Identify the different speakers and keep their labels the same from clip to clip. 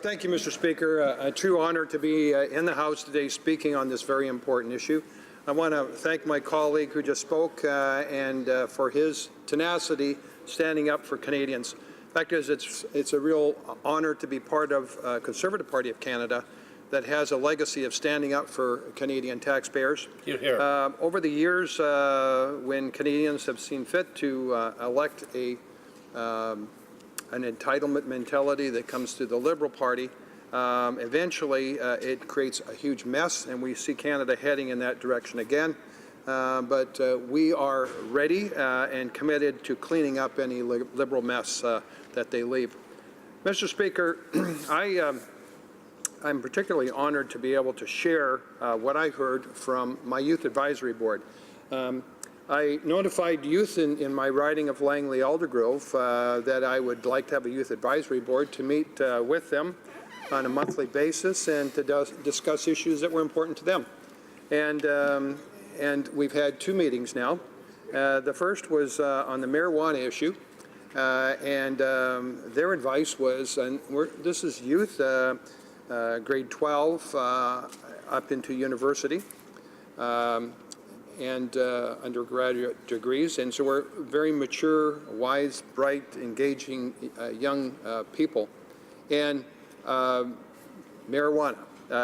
Speaker 1: Thank you, Mr. Speaker. A true honor to be in the House today speaking on this very important issue. I want to thank my colleague who just spoke and for his tenacity standing up for Canadians. The fact is, it's a real honor to be part of Conservative Party of Canada that has a legacy of standing up for Canadian taxpayers. Over the years, when Canadians have seen fit to elect an entitlement mentality that comes to the Liberal Party, eventually it creates a huge mess, and we see Canada heading in that direction again. But we are ready and committed to cleaning up any Liberal mess that they leave. Mr. Speaker, I'm particularly honored to be able to share what I heard from my Youth Advisory Board. I notified youth in my riding of Langley-Aldergrove that I would like to have a Youth Advisory Board to meet with them on a monthly basis and to discuss issues that were important to them. And we've had two meetings now. The first was on the marijuana issue, and their advice was, and this is youth, grade 12 up into university, and undergraduate degrees, and so we're very mature, wise, bright, engaging young people. And marijuana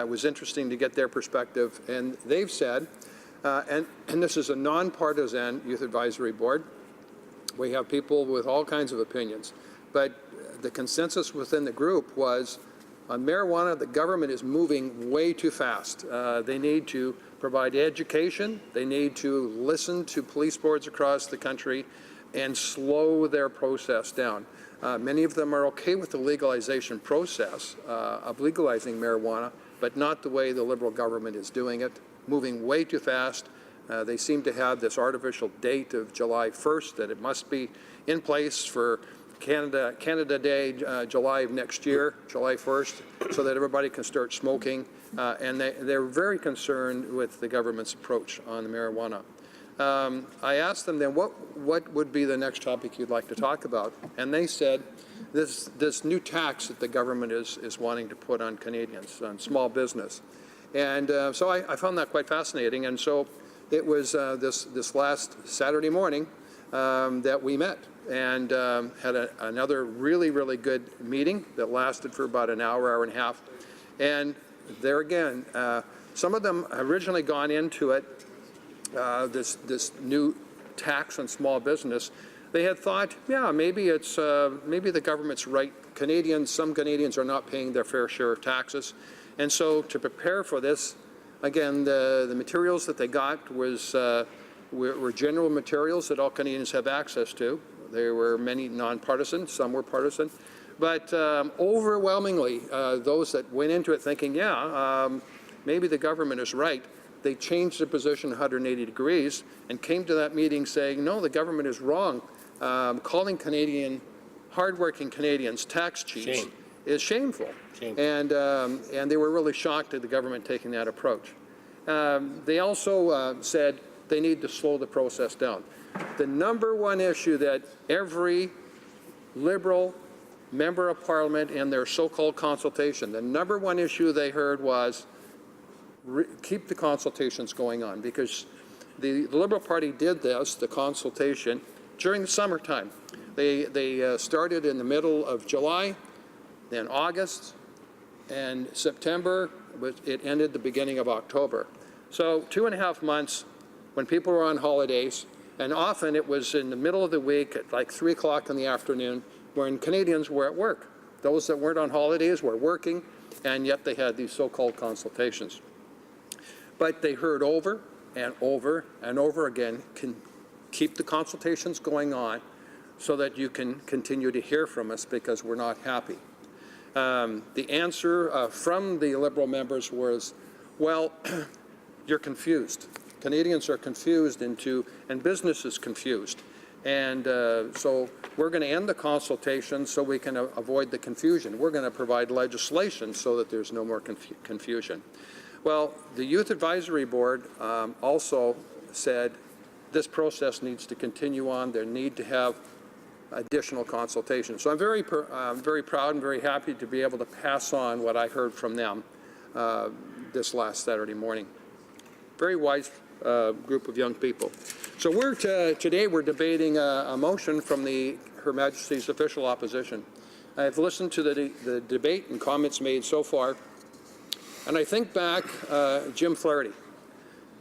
Speaker 1: was interesting to get their perspective, and they've said, and this is a nonpartisan Youth Advisory Board. We have people with all kinds of opinions, but the consensus within the group was on marijuana, the government is moving way too fast. They need to provide education. They need to listen to police boards across the country and slow their process down. Many of them are okay with the legalization process of legalizing marijuana, but not the way the Liberal government is doing it, moving way too fast. They seem to have this artificial date of July 1st, that it must be in place for Canada Day, July of next year, July 1st, so that everybody can start smoking. And they're very concerned with the government's approach on the marijuana. I asked them then, what would be the next topic you'd like to talk about? And they said, this new tax that the government is wanting to put on Canadians, on small business. And so I found that quite fascinating. And so it was this last Saturday morning that we met and had another really, really good meeting that lasted for about an hour, hour and a half. And there again, some of them originally gone into it, this new tax on small business. They had thought, yeah, maybe it's maybe the government's right. Some Canadians are not paying their fair share of taxes, and so to prepare for this, again, the materials that they got were general materials that all Canadians have access to. There were many nonpartisan, some were partisan. But overwhelmingly, those that went into it thinking, yeah, maybe the government is right, they changed their position 180 degrees and came to that meeting saying, no, the government is wrong. Calling hardworking Canadians tax cheats is shameful. And they were really shocked at the government taking that approach. They also said they need to slow the process down. The number one issue that every Liberal member of Parliament in their so-called consultation, the number one issue they heard was keep the consultations going on, because the Liberal Party did this, the consultation, during the summertime. They started in the middle of July, then August, and September. It ended the beginning of October. So 2.5 months when people were on holidays, and often it was in the middle of the week at like 3 o'clock in the afternoon, when Canadians were at work. Those that weren't on holidays were working, and yet they had these so-called consultations. But they heard over and over and over again, can keep the consultations going on so that you can continue to hear from us because we're not happy. The answer from the Liberal members was, well, you're confused. Canadians are confused and business is confused. And so we're going to end the consultation so we can avoid the confusion. We're going to provide legislation so that there's no more confusion. Well, the Youth Advisory Board also said this process needs to continue on. They need to have additional consultation. So I'm very proud and very happy to be able to pass on what I heard from them this last Saturday morning. Very wise group of young people. So today we're debating a motion from Her Majesty's official opposition. I've listened to the debate and comments made so far, and I think back Jim Flaherty.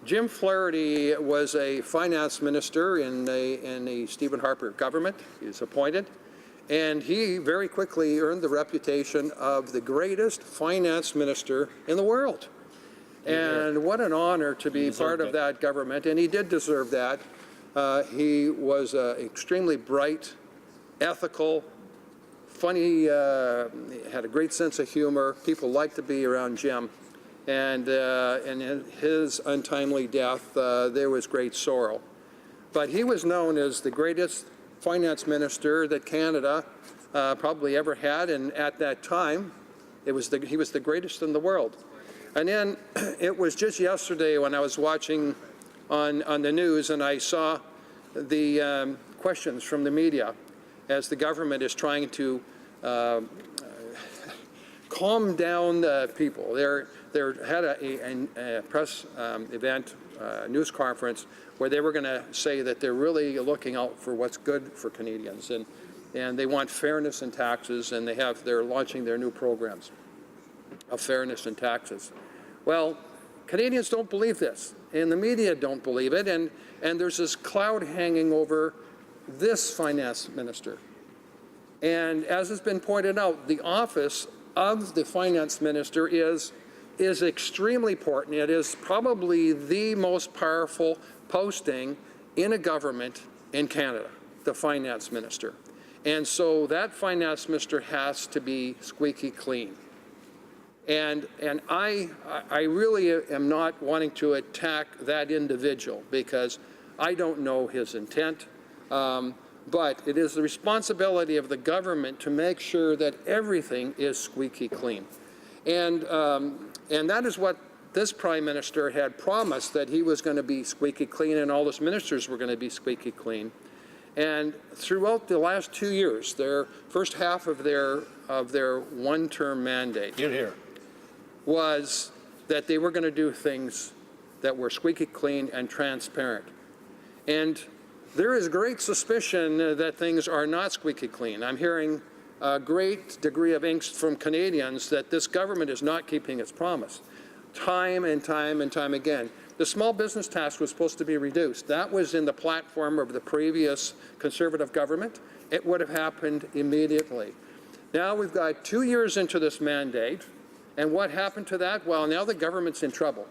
Speaker 1: Jim Flaherty was a finance minister in the Stephen Harper government. He was appointed, and he very quickly earned the reputation of the greatest finance minister in the world. And what an honor to be part of that government, and he did deserve that. He was extremely bright, ethical, funny, had a great sense of humor. People liked to be around Jim. And in his untimely death, there was great sorrow. But he was known as the greatest finance minister that Canada probably ever had, and at that time, he was the greatest in the world. And then it was just yesterday when I was watching on the news, and I saw the questions from the media as the government is trying to calm down the people. They had a press event, news conference, where they were going to say that they're really looking out for what's good for Canadians, and they want fairness in taxes, and they're launching their new programs of fairness in taxes. Well, Canadians don't believe this, and the media don't believe it, and there's this cloud hanging over this finance minister. And as has been pointed out, the office of the finance minister is extremely important. It is probably the most powerful posting in a government in Canada, the finance minister. And so that finance minister has to be squeaky clean. And I really am not wanting to attack that individual because I don't know his intent. But it is the responsibility of the government to make sure that everything is squeaky clean. And that is what this Prime Minister had promised, that he was going to be squeaky clean and all his ministers were going to be squeaky clean. And throughout the last 2 years, their first half of their one-term mandate was that they were going to do things that were squeaky clean and transparent. And there is great suspicion that things are not squeaky clean. I'm hearing a great degree of angst from Canadians that this government is not keeping its promise. Time and time and time again. The small business tax was supposed to be reduced. That was in the platform of the previous Conservative government. It would have happened immediately. Now we've got 2 years into this mandate, and what happened to that? Well, now the government's in trouble.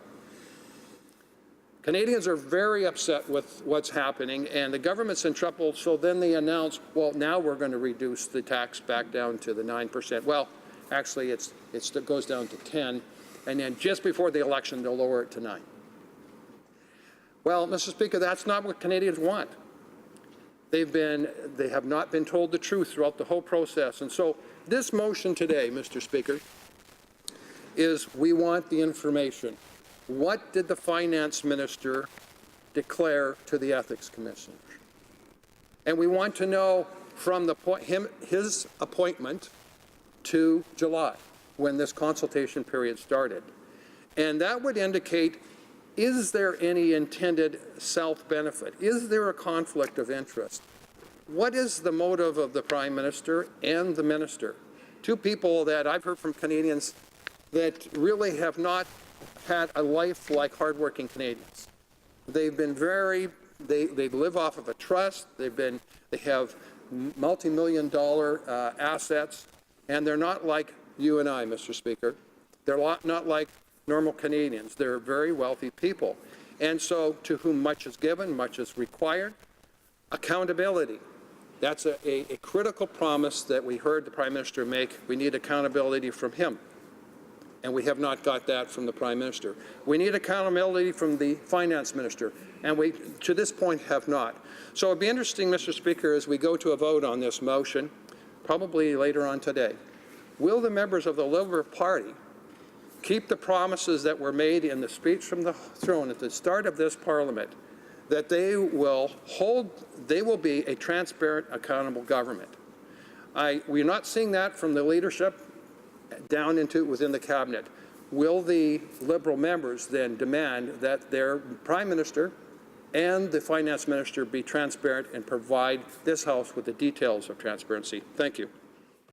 Speaker 1: Canadians are very upset with what's happening, and the government's in trouble, so then they announce, well, now we're going to reduce the tax back down to the 9%. Well, actually, it goes down to 10, and then just before the election, they'll lower it to 9. Well, Mr. Speaker, that's not what Canadians want. They have not been told the truth throughout the whole process, and so this motion today, Mr. Speaker, is we want the information. What did the finance minister declare to the ethics commissioner? And we want to know from his appointment to July, when this consultation period started. And that would indicate, is there any intended self-benefit? Is there a conflict of interest? What is the motive of the Prime Minister and the Minister? Two people that I've heard from Canadians that really have not had a life like hardworking Canadians. They've been they live off of a trust. They have multi-million-dollar assets, and they're not like you and I, Mr. Speaker. They're not like normal Canadians. They're very wealthy people. And so to whom much is given, much is required. Accountability. That's a critical promise that we heard the Prime Minister make. We need accountability from him. And we have not got that from the Prime Minister. We need accountability from the Finance Minister, and we, to this point, have not. So it'd be interesting, Mr. Speaker, as we go to a vote on this motion, probably later on today, will the members of the Liberal Party keep the promises that were made in the speech from the throne at the start of this Parliament, that they will be a transparent, accountable government. We're not seeing that from the leadership down into within the cabinet. Will the Liberal members then demand that their Prime Minister and the Finance Minister be transparent and provide this House with the details of transparency? Thank you.